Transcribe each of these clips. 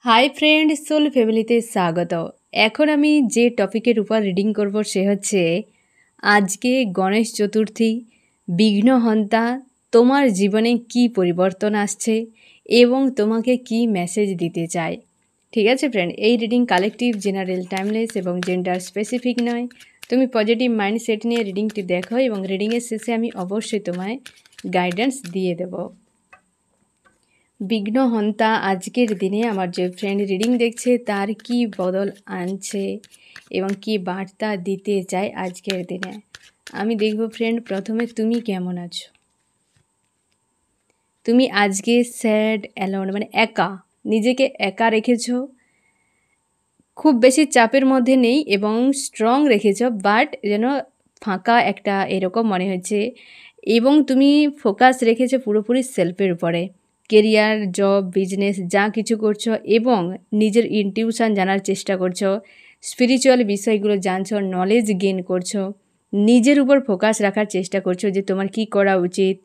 Hi friend, soul ফ্যামিলিতে স্বাগত। এখন আমি যে টপিকের উপর রিডিং করব সে হচ্ছে আজকে গণেশ চতুর্থী, বিঘ্নহন্তা তোমার জীবনে কি পরিবর্তন আসছে এবং তোমাকে কি মেসেজ দিতে চায়। ঠিক আছে ফ্রেন্ড, এই রিডিং কালেকটিভ, জেনারেল, টাইমলেস এবং জেন্ডার স্পেসিফিক নয়। তুমি পজিটিভ মাইন্ডসেট নিয়ে রিডিংটি দেখো এবং রিডিংয়ের শেষে আমি অবশ্যই তোমায় গাইডেন্স দিয়ে দেবো। বিঘ্নহন্তা আজকের দিনে আমার যে ফ্রেন্ড রিডিং দেখছে তার কি বদল আনছে এবং কি বার্তা দিতে চায় আজকের দিনে। আমি দেখব ফ্রেন্ড, প্রথমে তুমি কেমন আছো। তুমি আজকে স্যাড, অ্যালোন মানে একা, নিজেকে একা রেখেছো, খুব বেশি চাপের মধ্যে নেই এবং স্ট্রং রেখেছো, বাট যেন ফাঁকা একটা এরকম মনে হচ্ছে। এবং তুমি ফোকাস রেখেছো পুরোপুরি সেলফের উপরে, কেরিয়ার, জব, বিজনেস যা কিছু করছো এবং নিজের ইনটিউশন জানার চেষ্টা করছো, স্পিরিচুয়াল বিষয়গুলো জানছো, নলেজ গেইন করছো, নিজের উপর ফোকাস রাখার চেষ্টা করছো যে তোমার কি করা উচিত,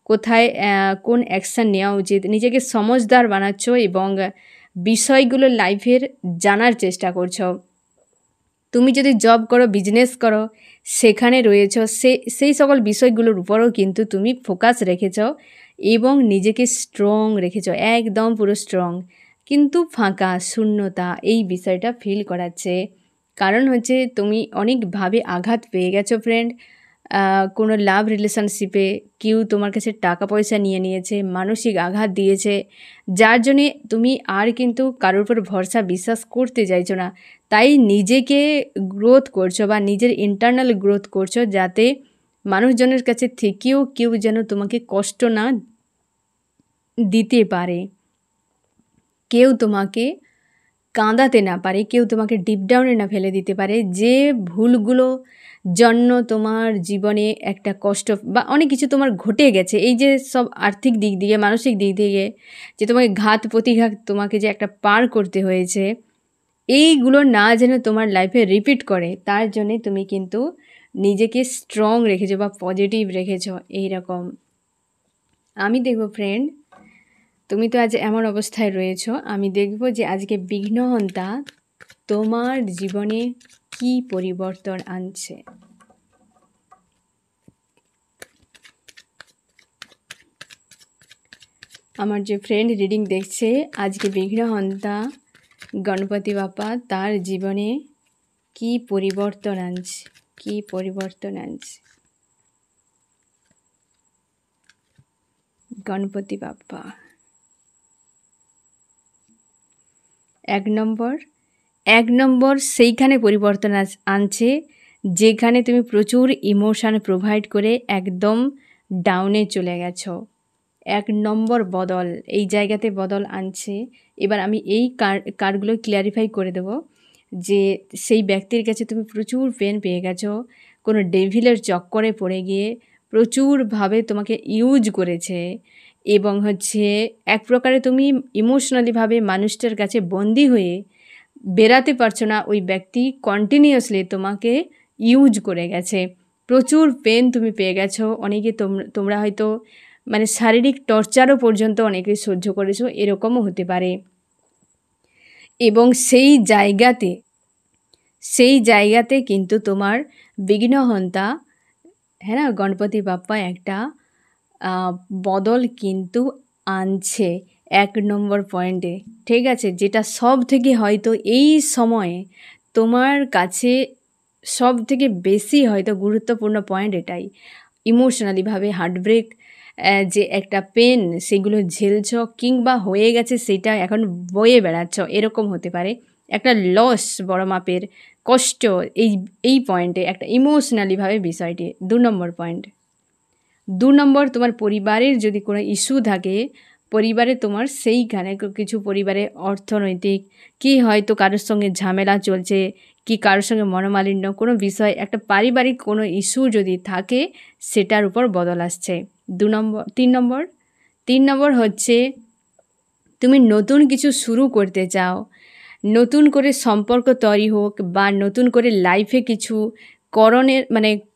কোথায় কোন অ্যাকশান নেওয়া উচিত, নিজেকে সমঝদার বানাচ্ছো এবং বিষয়গুলো লাইফের জানার চেষ্টা করছো। তুমি যদি জব করো, বিজনেস করো, সেখানে রয়েছ, সেই সকল বিষয়গুলোর উপরও কিন্তু তুমি ফোকাস রেখেছ এবং নিজেকে স্ট্রং রেখেছ, একদম পুরো স্ট্রং, কিন্তু ফাঁকা শূন্যতা এই বিষয়টা ফিল করাচ্ছে। কারণ হচ্ছে তুমি অনেকভাবে আঘাত পেয়ে গেছো ফ্রেন্ড। কোনো লাভ রিলেশনশিপে কেউ তোমার কাছে টাকা পয়সা নিয়ে নিয়েছে, মানসিক আঘাত দিয়েছে, যার জন্যে তুমি আর কিন্তু কারোর উপর ভরসা বিশ্বাস করতে চাইছো না। তাই নিজেকে গ্রোথ করছো বা নিজের ইন্টারনাল গ্রোথ করছো, যাতে মানুষজনের কাছে থেকেও কেউ যেন তোমাকে কষ্ট না দিতে পারে, কেউ তোমাকে কাঁদাতে না পারে, কেউ তোমাকে ডিপ ডাউনে না ফেলে দিতে পারে। যে ভুলগুলো জন্য তোমার জীবনে একটা কষ্ট বা অনেক কিছু তোমার ঘটে গেছে, এই যে সব আর্থিক দিক দিয়ে, মানসিক দিক থেকে যে তোমাকে ঘাত প্রতিঘাত তোমাকে যে একটা পার করতে হয়েছে, এইগুলো না যেন তোমার লাইফে রিপিট করে, তার জন্যে তুমি কিন্তু নিজেকে স্ট্রং রেখেছো বা পজিটিভ রেখেছো এইরকম। আমি দেখব ফ্রেন্ড, তুমি তো আজ এমন অবস্থায় রয়েছো, আমি দেখব যে আজকে বিঘ্নহন্তা তোমার জীবনে কি পরিবর্তন আনছে। আমার যে ফ্রেন্ড রিডিং দেখছে, আজকে বিঘ্নহন্তা গণপতি বাপ্পা তার জীবনে কি পরিবর্তন আনছে, কি পরিবর্তন আনছে। গণপতি বাপ্পা এক নম্বর সেইখানে পরিবর্তন আনছে যেখানে তুমি প্রচুর ইমোশান প্রোভাইড করে একদম ডাউনে চলে গেছো। 1 নম্বর বদল, এই জায়গাতে বদল আনছে। এবার আমি এই কার্ডগুলো ক্লিয়ারিফাই করে দেব যে সেই ব্যক্তির কাছে তুমি প্রচুর পেন পেয়ে গেছো, কোনো ডেভিলের চক্করে পড়ে গিয়ে প্রচুরভাবে তোমাকে ইউজ করেছে এবং হচ্ছে এক প্রকারে তুমি ইমোশনালিভাবে মানুষটার কাছে বন্দি হয়ে বেরাতে পারছো না। ওই ব্যক্তি কন্টিনিউয়াসলি তোমাকে ইউজ করে গেছে, প্রচুর পেন তুমি পেয়ে গেছো। অনেকে তোমরা হয়তো মানে শারীরিক টর্চারও পর্যন্ত অনেকে সহ্য করেছো, এরকমও হতে পারে। এবং সেই জায়গাতে কিন্তু তোমার বিঘ্নহন্তা, হ্যাঁ না, গণপতি বাপ্পা একটা বদল কিন্তু আনছে 1 নম্বর পয়েন্টে। ঠিক আছে, যেটা সব থেকে হয়তো এই সময়ে তোমার কাছে সব থেকে বেশি হয়তো গুরুত্বপূর্ণ পয়েন্ট এটাই। ইমোশনালিভাবে হার্টব্রেক, যে একটা পেন সেগুলো ঝেলছ কিংবা হয়ে গেছে সেটা এখন বয়ে বেড়াচ্ছ, এরকম হতে পারে। একটা লস, বড় মাপের কষ্ট, এই পয়েন্টে একটা ইমোশনালিভাবে বিষয়টি। 2 নম্বর পয়েন্ট, 2 নম্বর, তোমার পরিবারের যদি কোনো ইস্যু থাকে, পরিবারে তোমার সেইখানে কিছু পরিবারে অর্থনৈতিক কি হয়তো কারোর সঙ্গে ঝামেলা চলছে, কি কারোর সঙ্গে মনোমালিন্য, কোনো বিষয়, একটা পারিবারিক কোনো ইস্যু যদি থাকে সেটার উপর বদল আসছে। 2 নম্বর। 3 নম্বর হচ্ছে তুমি নতুন কিছু শুরু করতে চাও, নতুন করে সম্পর্ক তৈরি হোক বা নতুন করে লাইফে কিছু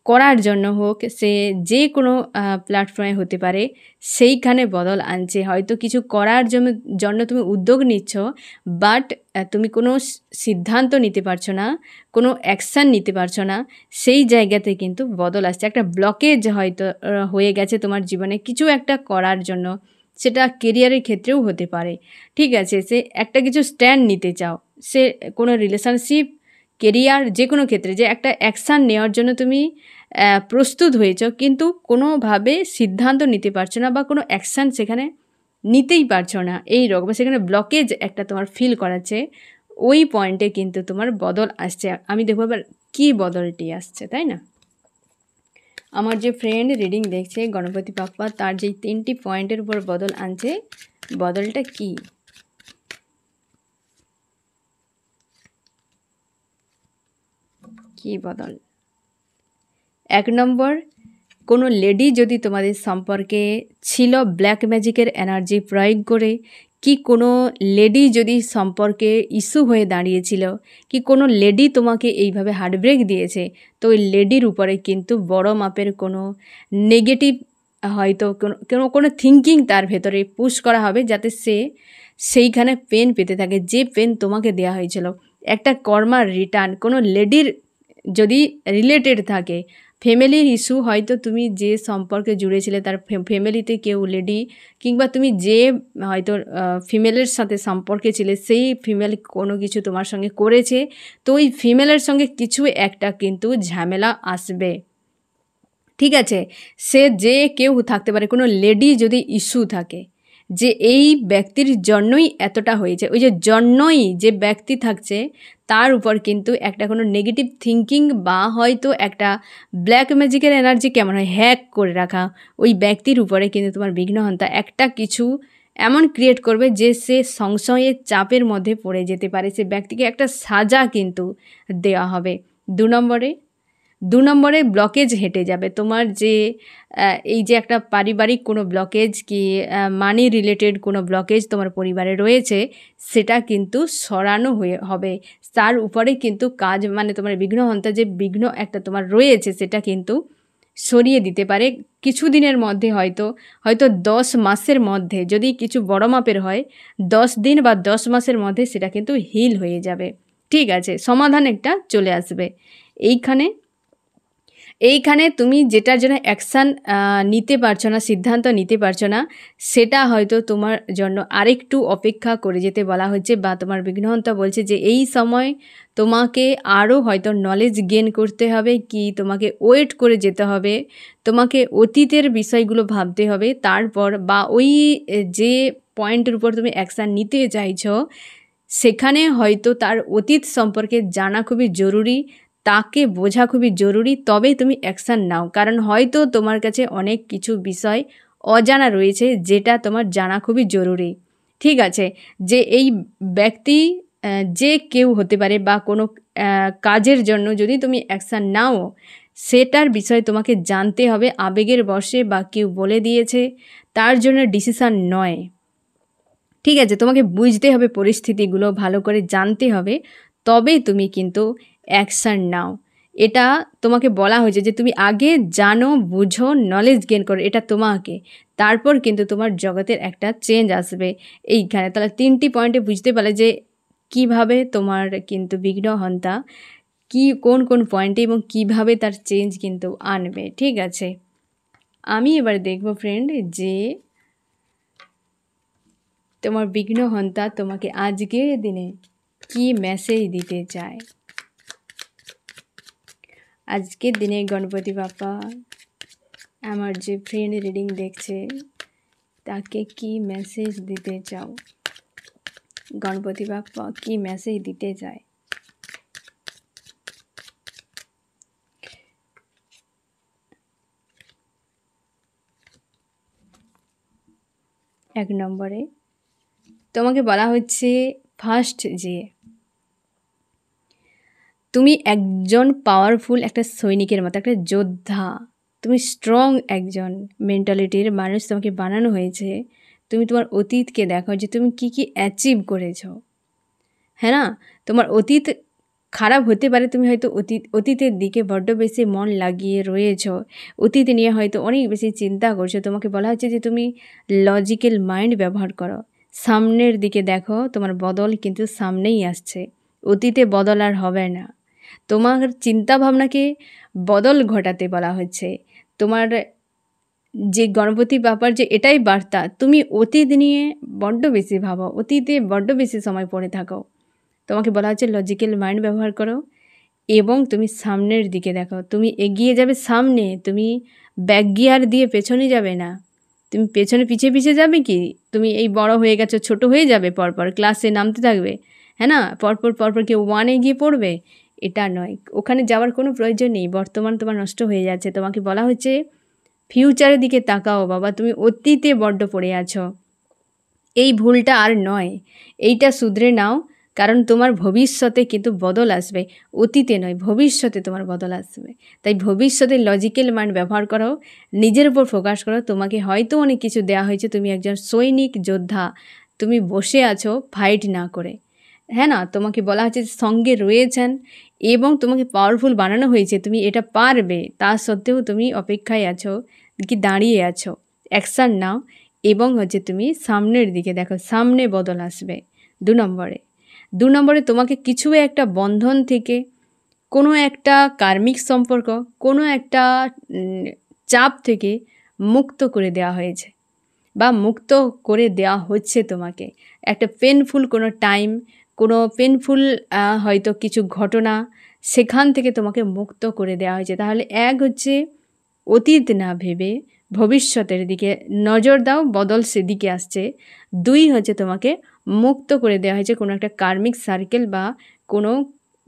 করার জন্য হোক, সে যে কোনো প্ল্যাটফর্মে হতে পারে, সেইখানে বদল আনছে। হয়তো কিছু করার জন্য তুমি উদ্যোগ নিচ্ছ, বাট তুমি কোনো সিদ্ধান্ত নিতে পারছো না, কোনো অ্যাকশান নিতে পারছো না, সেই জায়গাতে কিন্তু বদল আসছে। একটা ব্লকেজ হয়তো হয়ে গেছে তোমার জীবনে কিছু একটা করার জন্য, সেটা কেরিয়ারের ক্ষেত্রেও হতে পারে। ঠিক আছে, সে একটা কিছু স্ট্যান্ড নিতে চাও, সে কোনো রিলেশনশিপ, কেরিয়ার, যে কোনো ক্ষেত্রে যে একটা অ্যাকশান নেওয়ার জন্য তুমি প্রস্তুত হয়েছ, কিন্তু কোনোভাবে সিদ্ধান্ত নিতে পারছো না বা কোনো অ্যাকশান সেখানে নিতেই পারছো না, এই রকম সেখানে ব্লকেজ একটা তোমার ফিল করাচ্ছে। ওই পয়েন্টে কিন্তু তোমার বদল আসছে। আমি দেখবো এবার কী বদলটি আসছে, তাই না? আমার যে ফ্রেন্ড রিডিং দেখছে গণপতি বাপ্পা, তার যেই 3টি পয়েন্টের উপর বদল আনছে, বদলটা কি? কি বদল? 1 নম্বর, কোনো লেডি যদি তোমাদের সম্পর্কে ছিল ব্ল্যাক ম্যাজিকের এনার্জি প্রয়োগ করে, কি কোনো লেডি যদি সম্পর্কে ইস্যু হয়ে দাঁড়িয়েছিল, কি কোনো লেডি তোমাকে এইভাবে হার্টব্রেক দিয়েছে, তো ওই লেডির উপরে কিন্তু বড় মাপের কোনো নেগেটিভ হয়তো কোনো থিঙ্কিং তার ভেতরে পুশ করা হবে, যাতে সে সেইখানে পেন পেতে থাকে, যে পেন তোমাকে দেওয়া হয়েছিল। একটা কর্মার রিটার্ন কোনো লেডির যদি রিলেটেড থাকে, ফ্যামিলির ইস্যু, হয়তো তুমি যে সম্পর্কে জুড়েছিলে তার ফ্যামিলিতে কেউ লেডি, কিংবা তুমি যে হয়তো ফিমেলের সাথে সম্পর্কে ছিলে, সেই ফিমেল কোনো কিছু তোমার সঙ্গে করেছে, তো ওই ফিমেলের সঙ্গে কিছু একটা কিন্তু ঝামেলা আসবে। ঠিক আছে, সে যে কেউ থাকতে পারে, কোনো লেডি যদি ইস্যু থাকে যে এই ব্যক্তির জন্যই এতটা হয়েছে, ওই যে জন্যই যে ব্যক্তি থাকছে তার উপর কিন্তু একটা কোনো নেগেটিভ থিঙ্কিং বা হয়তো একটা ব্ল্যাক ম্যাজিকের এনার্জি কেমন হয় হ্যাক করে রাখা, ওই ব্যক্তির উপরে কিন্তু তোমার বিঘ্নহন্তা একটা কিছু এমন ক্রিয়েট করবে যে সে সংশয়ের চাপের মধ্যে পড়ে যেতে পারে, সে ব্যক্তিকে একটা সাজা কিন্তু দেওয়া হবে। 2 নম্বরে ব্লকেজ হেঁটে যাবে। তোমার যে এই যে একটা পারিবারিক কোনো ব্লকেজ, কি মানি রিলেটেড কোনো ব্লকেজ তোমার পরিবারে রয়েছে, সেটা কিন্তু সরানো হবে। তার উপরে কিন্তু কাজ, মানে তোমার বিঘ্নহন্তা যে বিঘ্ন একটা তোমার রয়েছে, সেটা কিন্তু সরিয়ে দিতে পারে কিছু দিনের মধ্যে, হয়তো 10 মাসের মধ্যে, যদি কিছু বড় মাপের হয় 10 দিন বা 10 মাসের মধ্যে সেটা কিন্তু হিল হয়ে যাবে। ঠিক আছে, সমাধান একটা চলে আসবে। এইখানে তুমি যেটার জন্য অ্যাকশান নিতে পারছো না, সিদ্ধান্ত নিতে পারছো না, সেটা হয়তো তোমার জন্য আরেকটু অপেক্ষা করে যেতে বলা হচ্ছে, বা তোমার বিঘ্নহন্তা বলছে যে এই সময় তোমাকে আরও হয়তো নলেজ গেন করতে হবে, কি তোমাকে ওয়েট করে যেতে হবে, তোমাকে অতীতের বিষয়গুলো ভাবতে হবে, তারপর বা ওই যে পয়েন্টের উপর তুমি অ্যাকশান নিতে চাইছো, সেখানে হয়তো তার অতীত সম্পর্কে জানা খুবই জরুরি, তাকে বোঝা খুবই জরুরি, তবেই তুমি অ্যাকশান নাও। কারণ হয়তো তোমার কাছে অনেক কিছু বিষয় অজানা রয়েছে, যেটা তোমার জানা খুবই জরুরি। ঠিক আছে, যে এই ব্যক্তি যে কেউ হতে পারে, বা কোনো কাজের জন্য যদি তুমি অ্যাকশান নাও, সেটার বিষয়ে তোমাকে জানতে হবে, আবেগের বশে বা কেউ বলে দিয়েছে তার জন্য ডিসিশান নয়। ঠিক আছে, তোমাকে বুঝতে হবে, পরিস্থিতিগুলো ভালো করে জানতে হবে, তবেই তুমি কিন্তু অ্যাকশান নাও। এটা তোমাকে বলা হয়েছে যে তুমি আগে জানো, বুঝো, নলেজ গেন করো, এটা তোমাকে, তারপর কিন্তু তোমার জগতের একটা চেঞ্জ আসবে। এইখানে তাহলে 3টি পয়েন্টে বুঝতে পারলে যে কিভাবে তোমার কিন্তু বিঘ্নহন্তা কোন কোন পয়েন্টে এবং কিভাবে তার চেঞ্জ কিন্তু আনবে। ঠিক আছে, আমি এবার দেখব ফ্রেন্ড যে তোমার বিঘ্নহন্তা তোমাকে আজকের দিনে কি মেসেজ দিতে চায়। আজকের দিনে গণপতি বাপ্পা আমার যে ফ্রেন্ড রিডিং দেখছে, তাকে কি মেসেজ দিতে চাও? গণপতি বাপ্পা কি মেসেজ দিতে চায়? 1 নম্বরে তোমাকে বলা হচ্ছে ফার্স্ট যে তুমি একজন পাওয়ারফুল একটা সৈনিকের মতো, একটা যোদ্ধা, তুমি স্ট্রং একজন মেন্টালিটির মানুষ তোমাকে বানানো হয়েছে। তুমি তোমার অতীতকে দেখো যে তুমি কি কি অ্যাচিভ করেছো, হ্যাঁ না? তোমার অতীত খারাপ হতে পারে, তুমি হয়তো অতীতের দিকে বড্ড বেশি মন লাগিয়ে রয়েছ, অতীত নিয়ে হয়তো অনেক বেশি চিন্তা করছো। তোমাকে বলা হচ্ছে যে তুমি লজিক্যাল মাইন্ড ব্যবহার করো, সামনের দিকে দেখো, তোমার বদল কিন্তু সামনেই আসছে, অতীতে বদল আর হবে না। তোমার চিন্তাভাবনাকে বদল ঘটাতে বলা হচ্ছে। তোমার যে গণপতি বাবার যে এটাই বার্তা, তুমি অতীত নিয়ে বড্ড বেশি ভাবো, অতীতে বড্ড বেশি সময় পড়ে থাকো। তোমাকে বলা হচ্ছে লজিক্যাল মাইন্ড ব্যবহার করো এবং তুমি সামনের দিকে দেখো, তুমি এগিয়ে যাবে সামনে, তুমি ব্যাক গিয়ার দিয়ে পেছনে যাবে না। তুমি পেছনে পিছিয়ে পিছিয়ে যাবে কি? তুমি এই বড় হয়ে গেছো, ছোট হয়ে যাবে, পরপর ক্লাসে নামতে থাকবে, হ্যাঁ না, পরপর কেউ 1-এ গিয়ে পড়বে, এটা নয়। ওখানে যাওয়ার কোনো প্রয়োজন নেই, বর্তমান তোমার নষ্ট হয়ে যাচ্ছে। তোমাকে বলা হচ্ছে ফিউচারের দিকে তাকাও বাবা, তুমি অতীতে বড্ড পড়ে আছো, এই ভুলটা আর নয়, এইটা শুধরে নাও, কারণ তোমার ভবিষ্যতে কিন্তু বদল আসবে, অতীতে নয়, ভবিষ্যতে তোমার বদল আসবে। তাই ভবিষ্যতে লজিক্যাল মাইন্ড ব্যবহার করো, নিজের উপর ফোকাস করো। তোমাকে হয়তো অনেক কিছু দেওয়া হয়েছে, তুমি একজন সৈনিক যোদ্ধা, তুমি বসে আছো ফাইট না করে, হ্যাঁ না, তোমাকে বলা হচ্ছে সঙ্গে রয়েছেন এবং তোমাকে পাওয়ারফুল বানানো হয়েছে, তুমি এটা পারবে, তা সত্ত্বেও তুমি অপেক্ষায় আছো, কি দাঁড়িয়ে আছো, অ্যাকশান নাও এবং হচ্ছে তুমি সামনের দিকে দেখো, সামনে বদল আসবে। 2 নম্বরে তোমাকে কিছু একটা বন্ধন থেকে, কোনো একটা কার্মিক সম্পর্ক, কোনো একটা চাপ থেকে মুক্ত করে দেওয়া হয়েছে বা মুক্ত করে দেওয়া হচ্ছে তোমাকে। একটা পেনফুল কোনো টাইম, কোনো পেনফুল হয়তো কিছু ঘটনা, সেখান থেকে তোমাকে মুক্ত করে দেওয়া হয়েছে। তাহলে এক হচ্ছে অতীত না ভেবে ভবিষ্যতের দিকে নজর দাও, বদল সেদিকে আসছে। 2 হচ্ছে তোমাকে মুক্ত করে দেওয়া হয়েছে কোনো একটা কার্মিক সার্কেল বা কোনো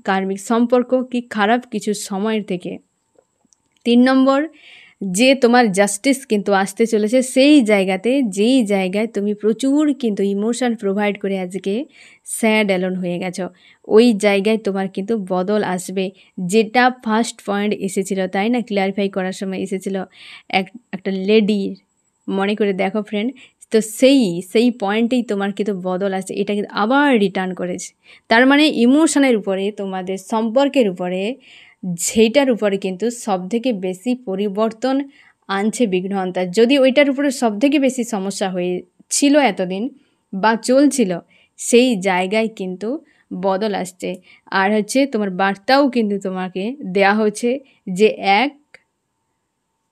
কার্মিক সম্পর্ক কি খারাপ কিছু সময়ের থেকে। 3 নম্বর, যে তোমার জাস্টিস কিন্তু আসতে চলেছে সেই জায়গাতে, যেই জায়গায় তুমি প্রচুর কিন্তু ইমোশন প্রোভাইড করে আজকে স্যাড অ্যালোন হয়ে গেছো, ওই জায়গায় তোমার কিন্তু বদল আসবে। যেটা ফার্স্ট পয়েন্ট এসেছিল, তাই না, ক্লিয়ারিফাই করার সময় এসেছিল একটা লেডির, মনে করে দেখো ফ্রেন্ড, তো সেই পয়েন্টেই তোমার কিন্তু বদল আসছে, এটা কিন্তু আবার রিটার্ন করেছে। তার মানে ইমোশনের উপরে, তোমাদের সম্পর্কের উপরে, সেইটার উপরে কিন্তু সবথেকে বেশি পরিবর্তন আনছে বিঘ্নহন্তা। যদি ওইটার উপরে সবথেকে বেশি সমস্যা হয়েছিল এতদিন বা চলছিল, সেই জায়গায় কিন্তু বদল আসছে। আর হচ্ছে তোমার বার্তাও কিন্তু তোমাকে দেয়া হচ্ছে যে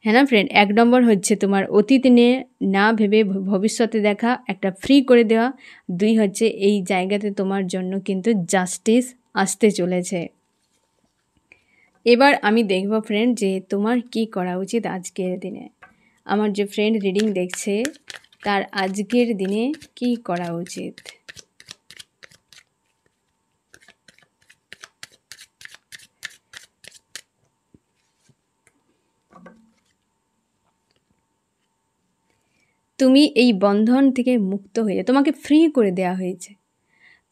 হ্যাঁ না ফ্রেন্ড, 1 নম্বর হচ্ছে তোমার অতীত নিয়ে না ভেবে ভবিষ্যতে দেখা, একটা ফ্রি করে দেওয়া। 2 হচ্ছে এই জায়গাতে তোমার জন্য কিন্তু জাস্টিস আসতে চলেছে। এবার আমি দেখব ফ্রেন্ড যে তোমার কি করা উচিত আজকের দিনে। আমার যে ফ্রেন্ড রিডিং দেখছে তার আজকের দিনে কি করা উচিত। তুমি এই বন্ধন থেকে মুক্ত হয়ে, তোমাকে ফ্রি করে দেওয়া হয়েছে,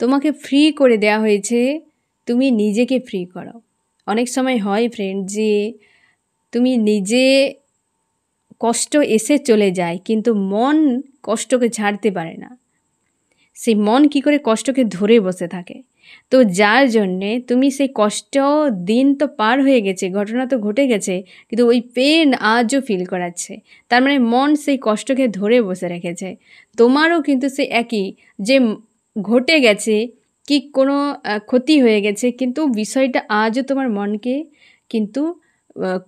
তোমাকে ফ্রি করে দেওয়া হয়েছে, তুমি নিজেকে ফ্রি করো। অনেক সময় হয় ফ্রেন্ড যে তুমি নিজে কষ্ট এসে চলে যায়, কিন্তু মন কষ্টকে ছাড়তে পারে না, সেই মন কি করে কষ্টকে ধরে বসে থাকে। তো যার জন্যে তুমি সেই কষ্ট, দিন তো পার হয়ে গেছে, ঘটনা তো ঘটে গেছে, কিন্তু ওই পেন আজও ফিল করাচ্ছে। তার মানে মন সেই কষ্টকে ধরে বসে রেখেছে। তোমারও কিন্তু সেই একই, যে ঘটে গেছে কি কোনো ক্ষতি হয়ে গেছে, কিন্তু বিষয়টা আজও তোমার মনকে কিন্তু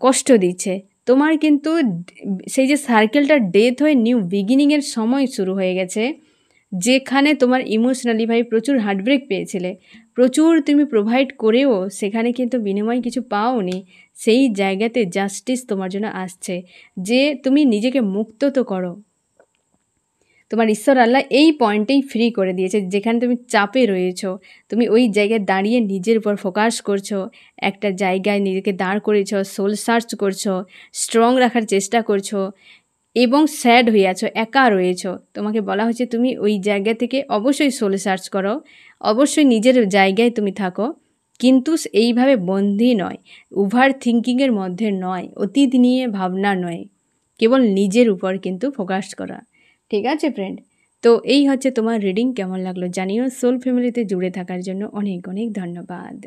কষ্ট দিচ্ছে। তোমার কিন্তু সেই যে সার্কেলটা ডেথ হয়ে নিউ বিগিনিংয়ের সময় শুরু হয়ে গেছে, যেখানে তোমার ইমোশনালি ভাই প্রচুর হার্টব্রেক পেয়েছিলে, প্রচুর তুমি প্রোভাইড করেও সেখানে কিন্তু বিনিময় কিছু পাওনি। সেই জায়গাতে জাস্টিস তোমার জন্য আসছে যে তুমি নিজেকে মুক্ত তো করো। তোমার ঈশ্বর আল্লাহ এই পয়েন্টেই ফ্রি করে দিয়েছে, যেখানে তুমি চাপে রয়েছো, তুমি ওই জায়গায় দাঁড়িয়ে নিজের উপর ফোকাস করছো, একটা জায়গায় নিজেকে দাঁড় করেছো, সোল সার্চ করছো, স্ট্রং রাখার চেষ্টা করছো এবং স্যাড হয়ে আছো, একা রয়েছো। তোমাকে বলা হচ্ছে তুমি ওই জায়গা থেকে অবশ্যই সোল সার্চ করো, অবশ্যই নিজের জায়গায় তুমি থাকো, কিন্তু এইভাবে বন্দী নয়, ওভার থিঙ্কিংয়ের মধ্যে নয়, অতীত নিয়ে ভাবনা নয়, কেবল নিজের উপর কিন্তু ফোকাস করা। ঠিক আছে ফ্রেন্ড, তো এই হচ্ছে তোমার রিডিং। কেমন লাগলো জানিও। সোল ফ্যামিলিতে জুড়ে থাকার জন্য অনেক অনেক ধন্যবাদ।